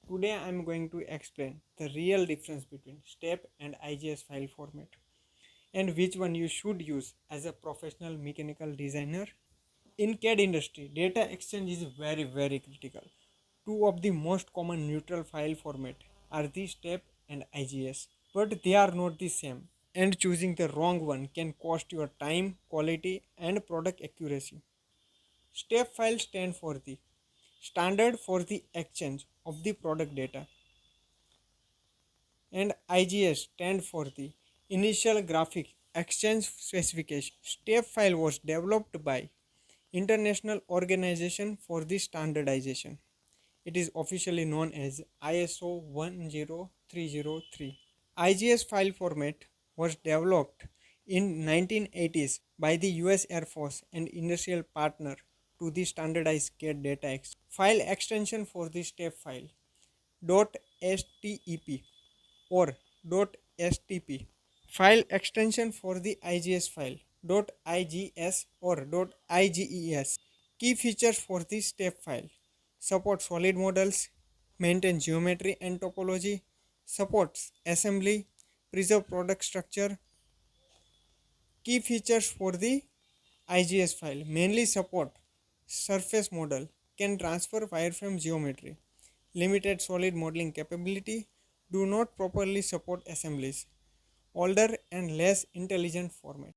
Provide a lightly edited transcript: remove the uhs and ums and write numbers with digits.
Today I am going to explain the real difference between STEP and IGS file format and which one you should use as a professional mechanical designer. In CAD industry, data exchange is very critical. Two of the most common neutral file format are the STEP and IGS, but they are not the same, and choosing the wrong one can cost your time, quality and product accuracy. STEP file stand for the standard for the exchange of the product data, and IGS stand for the Initial Graphic Exchange Specification. STEP file was developed by International Organization for the Standardization. It is officially known as ISO 10303. IGS file format was developed in 1980s by the US Air Force and industrial partner to the standardized CAD data file extension for the STEP file .step or .stp. File extension for the IGS file .IGS or .IGES. Key features for the STEP file: support solid models, maintain geometry and topology, supports assembly, preserve product structure. Key features for the IGS file mainly support surface model, can transfer wireframe geometry, limited solid modeling capability, do not properly support assemblies, older and less intelligent format.